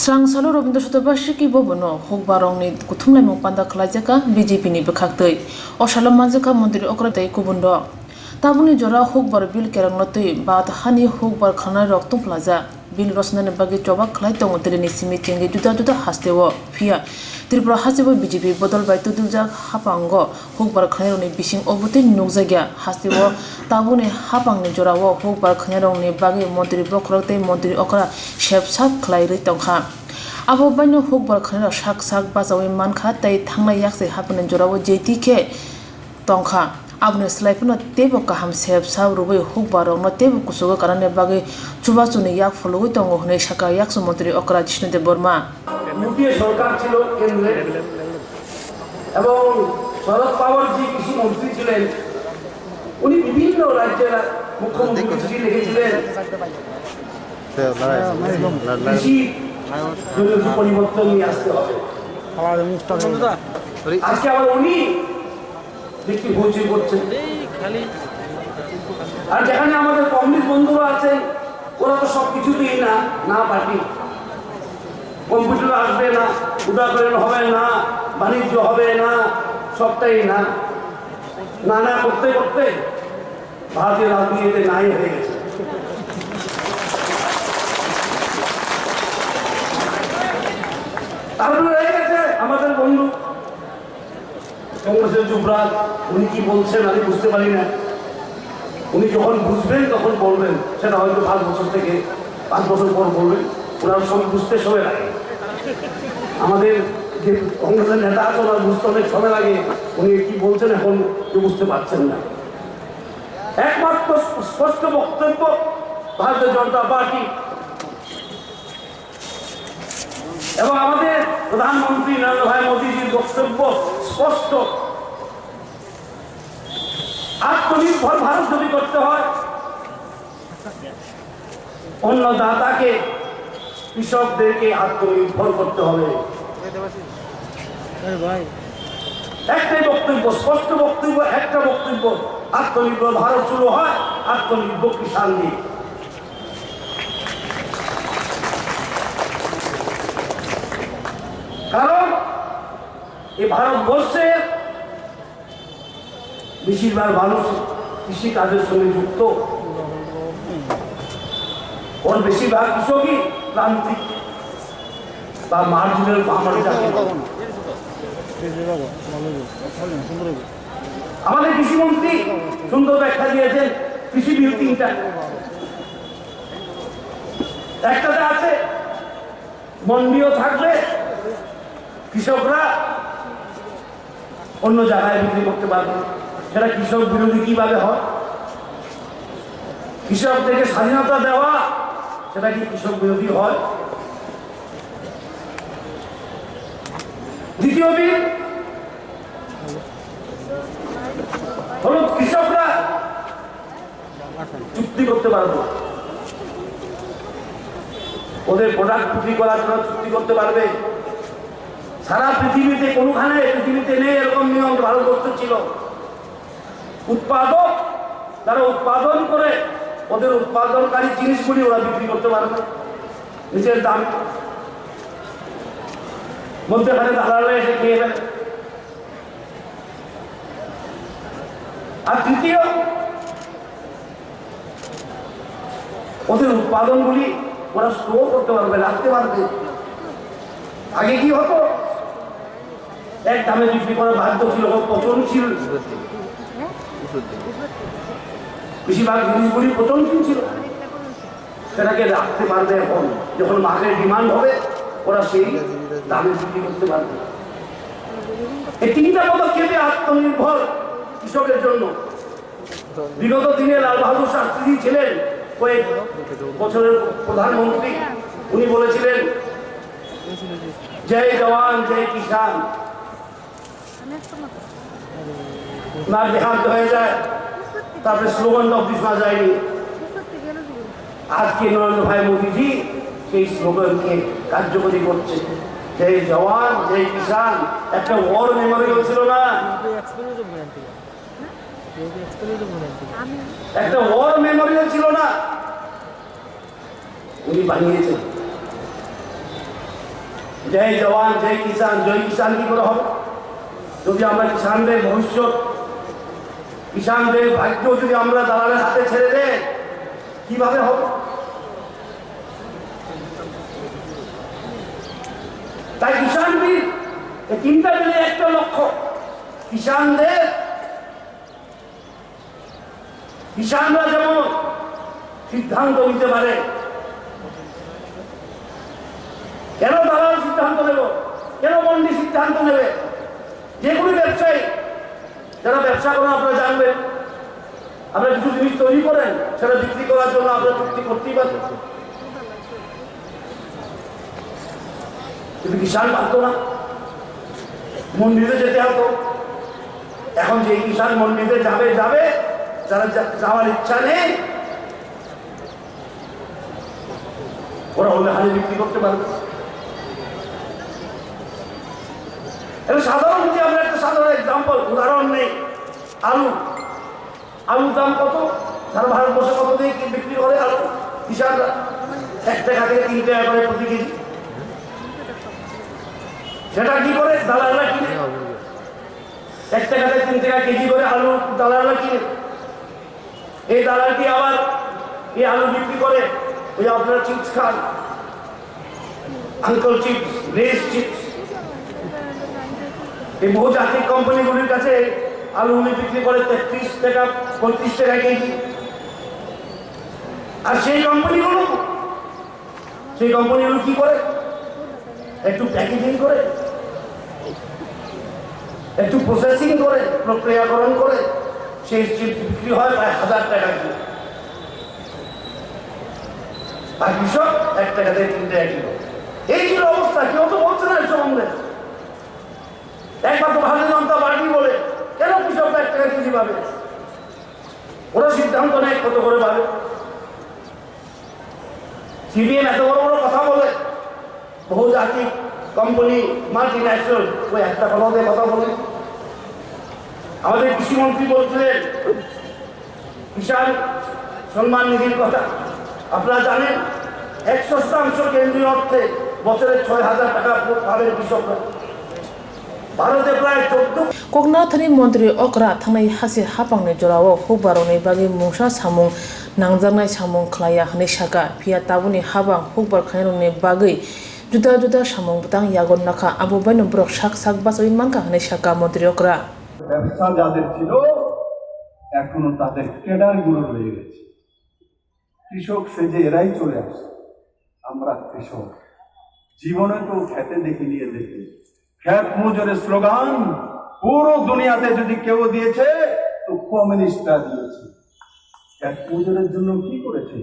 Srangsalo Robindranath Shতবার্ষিকী ভবন Hokbarongni kuthumlaimung panda khlaijaka BJP ni bwkhaktwi o salamajaka mantri okratai kubundo tabuni jora Hokbar bil keranglotwi bat hani Hokbar khanai rok tungplaja bil rosnani bagi chobak khlai tongo trini simi chengi juda juda hasteo phia Tripura hasibo BJP bodol bai tuduljak hapango Hokbar khanai bising obuti nukjagya hasteo tabuni hapangni jora o Hokbar khanai bagi mantri bokhraktai mantri okra shepsap khlai ri tongkha abo baino Hokbar khanai sak sak bajawi mankha tai thangnai yakse hapani jora o JTK tongkha abne slaipno tebo kaham sep saw rubai Hokbar no tebo kusugo karane bagi chubachuni yak foloi tongo hne saka yak mantri okra Jishnudev Burma UPA সরকার ছিল কেন্দ্রে এবং শরদ পাওয়ারজি কৃষি মন্ত্রী ছিলেন উনি বিভিন্ন রাজ্যের মুখ্যমন্ত্রী চিঠি লিখেছিলেন কৃষি পরিবর্তন নিয়ে আসতে হবে আজকে আবার উনি দেখি হইচই করছেন আর যেখানে আমাদের কমিউনিস্ট বন্ধুরা আছেন ওরা তো সবকিছুতেই না পার্টি কম্পিউটার আসবে না উদাহরণ হবে না বাণিজ্য হবে না সবটাই না করতে করতে ভারতীয় রাজনীতিতে নাই হয়ে গেছে তারপরে রয়ে গেছে আমাদের বন্ধু কংগ্রেসের যুবরাজ উনি কি বলছেন আমি বুঝতে পারি না উনি যখন বুঝবেন তখন বলবেন সেটা হয়তো 5 বছর থেকে 5 বছর পর বলবেন ওনার সব বুঝতে সময় লাগে আমাদের যে কংগ্রেসের নেতা আছে ওনার বুঝতে অনেক সময় লাগে উনি কি বলছেন এখন কেউ বুঝতে পারছেন না একমাত্র স্পষ্ট বক্তব্য ভারতীয় জনতা পার্টি এবং আমাদের প্রধানমন্ত্রী নরেন্দ্র ভাই মোদীজির বক্তব্য স্পষ্ট আত্মনির্ভর ভারত যদি করতে হয় অন্য দাতাকে কৃষকদেরকে আত্মনির্ভর করতে হবে একটাই বক্তব্য স্পষ্ট বক্তব্য একটা বক্তব্য আত্মনির্ভর ভারত শুরু হয় আত্মনির্ভর কিষাণ দিয়ে কারণ এই ভারতবর্ষে বেশিরভাগ মানুষ কৃষি কাজের সঙ্গে যুক্ত ওর বেশিরভাগ কৃষকই প্রান্তিক বা মার্জিনাল ফার্মার যাকে আমাদের কৃষিমন্ত্রী সুন্দর ব্যাখ্যা দিয়েছেন কৃষি বিল 3টা একটাতে আছে মন্ডিও থাকবে কৃষকরা অন্য জায়গায় বিক্রি করতে পারবে সেটা কৃষক বিরোধী কিভাবে হয় কৃষকদেরকে স্বাধীনতা দেওয়া সেটা কি কৃষক বিরোধী হয় দ্বিতীয় বিল হল কৃষকরা চুক্তি করতে পারবে ওদের প্রোডাক্ট বিক্রি করার জন্য চুক্তি করতে পারবে সারা পৃথিবীতে কোনোখানে পৃথিবীতে নেই এরকম নিয়ম ভারতবর্ষ ছিল উৎপাদক তারা উৎপাদন করে ওদের উৎপাদনকারী জিনিসগুলি ওরা বিক্রি করতে পারবে নিজের দাম মধ্যখানে দালালরা এসে খেয়ে ফেলে আর তৃতীয় ওদের উৎপাদনগুলি ওরা স্টোর করতে পারবে রাখতে পারবে আগে কি হতো এক দামে বিক্রি করা বাধ্য ছিল পচনশীল বেশিরভাগ জিনিসগুলি পচনশীল ছিল সেটাকে রাখতে পারবে এখন যখন মার্কেট ডিমান্ড হবে ওরা সেই দামে বিক্রি করতে পারবে এই 3টা পদক্ষেপে আত্মনির্ভর কৃষকের জন্য বিগত দিনে লাল বাহাদুর শাস্ত্রী ছিলেন কয়েক বছরের প্রধানমন্ত্রী উনি বলেছিলেন জয় জওয়ান জয় কিষান না দেহান্ত হয়ে যায় তারপরে স্লোগানটা অফিস না যায়নি আজকে নরেন্দ্র ভাই মোদীজি সেই স্লোগানকে কার্যকরী করছে জয় জওয়ান জয় কিষান একটা ওয়ার মেমোরিয়াল ছিল না একটা ওয়ার মেমোরিয়াল ছিল না উনি বানিয়েছেন জয় জওয়ান জয় কিষান, জয় কিষান কি করে হবে যদি আমরা কিষানদের ভবিষ্যৎ, কিষানদের ভাগ্য যদি আমরা দালালের হাতে ছেড়ে দেয়, কিভাবে হবে? তাই কিষান বীর এই তিনটা মিলে একটা লক্ষ্য, কিষানরা যেমন সিদ্ধান্ত নিতে পারে। কেন দালাল সিদ্ধান্ত নেব, কেন মন্ডি সিদ্ধান্ত নেবে? যে কোনো ব্যবসায়ী যারা ব্যবসা করেন আপনারা জানবেন, আপনারা কিছু জিনিস তৈরি করেন, সেটা বিক্রি করার জন্য আপনারা চুক্তি করতেই পারেন, কিন্তু কিষান পারতো না, মন্দিরে যেতে হতো। এখন যে কিষান মন্দিরে যাবে, যারা যাওয়ার ইচ্ছা নেই ওরা হলে হালে বিক্রি করতে পারবে। সাধারণ যদি আমরা একটা সাধারণ এক্সাম্পল উদাহরণ নেই, আলুর দাম কত? সারা ভারতবর্ষে কত দিয়ে বিক্রি করে আলু কিষানরা? 1 টাকা থেকে 3 টাকা করে প্রতি কেজি। সেটা কি করে দালালরা কিনে? 1 টাকা থেকে 3 টাকা কেজি করে আলু দালালরা কিনে। এই দালালটি আবার এই আলু বিক্রি করে ওই আপনারা চিপস খান, আঙ্কল চিপস, লেস চিপস, এই বহুজাতিক কোম্পানিগুলির কাছে আলুগুলি বিক্রি করে 33 টাকা 35 টাকা কেজি। আর সেই কোম্পানিগুলো কি করে? একটু প্যাকেজিং করে, একটু প্রসেসিং করে, প্রক্রিয়াকরণ করে সেই চিপস বিক্রি হয় প্রায় 1000 টাকা কিলো। আর কৃষক 1 টাকা থেকে 3 টাকা কিলো। এই ছিল অবস্থা। কেউ তো বলছে না এই সম্বন্ধে। একবার তো ভারতীয় জনতা পার্টি বলে কেন কৃষকরা 1 টাকা কেজি পাবে? ওরা সিদ্ধান্ত নেয় কত করে পাবে। সিপিএম এত বড় বড় কথা বলে, বহুজাতিক কোম্পানি, মাল্টি ন্যাশনাল, ওই একটা কথা বলে। আমাদের কৃষিমন্ত্রী বলছিলেন কিষাণ সম্মান নিধির কথা। আপনারা জানেন 100% কেন্দ্রীয় অর্থে বছরে 6,000 টাকা পাবেন কৃষকরা। ভারতে প্রায় 14 Koknathani Montri Okra Thanai Hasi Hapangni Jorao Hubaroni Bagi Mungsha Samung Nangjangnai Samung Khlaya Hani Shaka Pia Tabuni Habang Hubar Khairuni Bagi Juda Samung Butang Yagon Naka Abu Bainu Brok Sak Baso Manka Hani Shaka Montri Okra ব্যবসা যাদের ছিল এখনো তাদের cadre গুলো রয়ে গেছে। কৃষক সেজে এরাই চলে আসে। আমরা কৃষক জীবনে তো খেতে দেখিনি, দেখি খেত মজুরের স্লোগান পুরো দুনিয়াতে যদি কেউ দিয়েছে তো কমিউনিস্টরা দিয়েছে। খেত মজুরের জন্য কি করেছে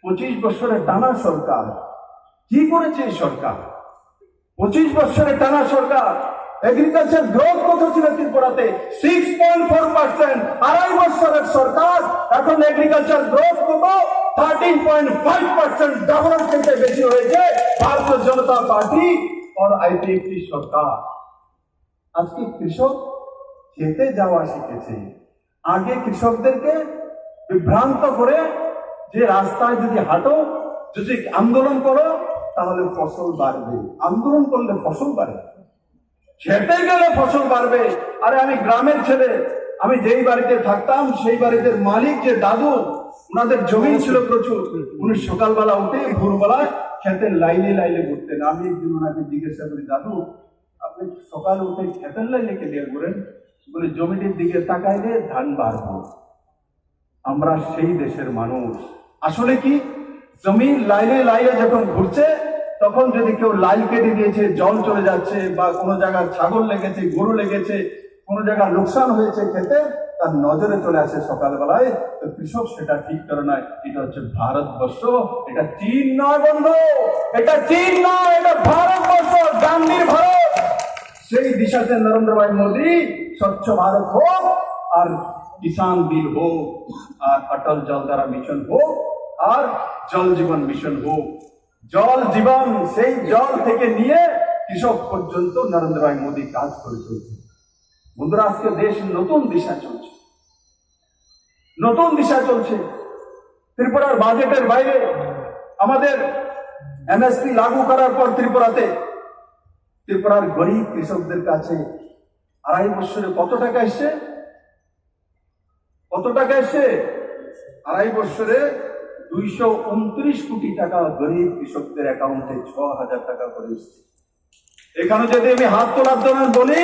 25 বছরের টানা সরকার? কি করেছে সরকার 25 বছরের টানা সরকার? এগ্রিকালচার গ্রোথ কত ছিল ত্রিপুরাতে? 6.4%। 2.5 বছরের সরকার এখন এগ্রিকালচার গ্রোথ কত? 13.5%। ডাবলের থেকে বেশি হয়েছে ভারতীয় জনতা পার্টি আর আইপিএফটি সরকার। আজকে কৃষক খেতে যাওয়া শিখেছে। আগে কৃষকদেরকে বিভ্রান্ত করে যে রাস্তায় যদি হাঁটো, যদি আন্দোলন করো তাহলে ফসল বাড়বে, আন্দোলন করলে ফসল বাড়বে, খেতে গেলে ফসল বাড়বে। আরে আমি গ্রামের ছেলে, আমি যেই বাড়িতে থাকতাম সেই বাড়িতে মালিক যে দাদু, ওনাদের জমি ছিল প্রচুর। উনি সকালবেলা উঠে ভোরবেলায় খেতের লাইনে ঘুরতেন। আমি একদিন ওনাকে জিজ্ঞাসা করি, দাদু আপনি সকালে উঠে খেতের লাইনে কে দিয়ে ঘুরেন? বলে জমিটির দিকে তাকাইলে ধান বাড়বো। আমরা সেই দেশের মানুষ। আসলে কি জমির লাইনে যখন ঘুরছে তখন যদি কেউ লাইন কেটে দিয়েছে, জল চলে যাচ্ছে, বা কোনো জায়গায় ছাগল লেগেছে, গরু লেগেছে, কোনো জায়গায় লোকসান হয়েছে খেতে, তার নজরে চলে আসে সকালবেলায়। তো কৃষক সেটা ঠিক করে নয়। এটা হচ্ছে ভারতবর্ষ, এটা চীন নয় বন্ধু, এটা চীন নয়, এটা ভারতবর্ষ, গান্ধীর ভারত। সেই দিশাতে নরেন্দ্র ভাই মোদী স্বচ্ছ ভারত হোক, আর কিষাণ বিল হোক, আর অটল জলধারা মিশন হোক, আর জল জীবন মিশন হোক। জল জীবন, সেই জল থেকে নিয়ে কৃষক পর্যন্ত নরেন্দ্র ভাই মোদী কাজ করে চলছে। বন্ধুরা, আজকে দেশ নতুন দিশা চলছে, নতুন দিশা চলছে। ত্রিপুরার বাজেটের বাইরে আমাদের এমএসপি লাগু করার পর ত্রিপুরাতে ত্রিপুরার গরিব কৃষকদের কাছে 2.5 বছরে কত টাকা এসছে? কত টাকা এসছে? 2.5 বছরে 229 কোটি টাকা গরিব কৃষকদের অ্যাকাউন্টে 6,000 টাকা করে এসছে। এখানে যদি আমি হাত তোলার জন্য বলি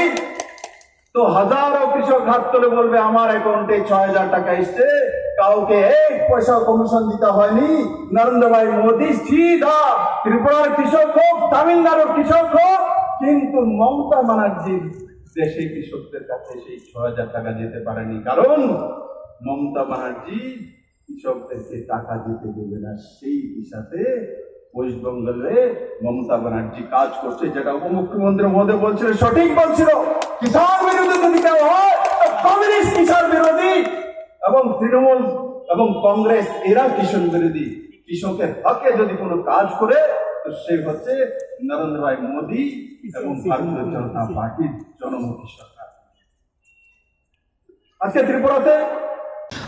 তো হাজারো কৃষক হাত তুলে বলবে আমার অ্যাকাউন্টে 6,000 টাকা এসছে, কাউকে 1 পয়সা কমিশন দিতে হয়নি। নরেন্দ্র ভাই মোদী সিধা ত্রিপুরার কৃষক হোক, তামিলনাড়ুর কৃষক হোক, কিন্তু মমতা ব্যানার্জির দেশে কৃষকদের কাছে সেই 6,000 টাকা যেতে পারেনি, কারণ মমতা ব্যানার্জি কৃষকদেরকে টাকা দিতে দেবে না। সেই দিশাতে ওয়েস্ট বেঙ্গলে মমতা ব্যানার্জি কাজ করছে, যেটা উপমুখ্যমন্ত্রী মহোদয় বলছিল, সঠিক বলছিল। কিষাণ বিরোধী যদি কেউ হয় তো কমিউনিস্ট কিষাণ বিরোধী, এবং তৃণমূল এবং কংগ্রেস এরা কৃষক বিরোধী। কৃষকের হকে যদি কোনো কাজ করে তো সে হচ্ছে নরেন্দ্র ভাই মোদী এবং ভারতীয় জনতা পার্টির জনমুখী সরকার। আজকে ত্রিপুরাতে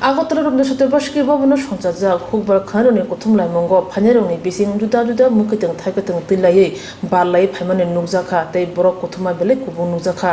আগরতলা রমনা 17 বার্ষিকী ভবনের সংচাজক হুকবার খারনি কুথুমলাই মঙ্গ ফাইনারংনি বিसिं जुदा जुदा मुखैतों थाइगोतों तैलायै बारलायै फाइमानि नुकजाखा तै बरक कुथुमा बेले कुबुं नुकजाखा।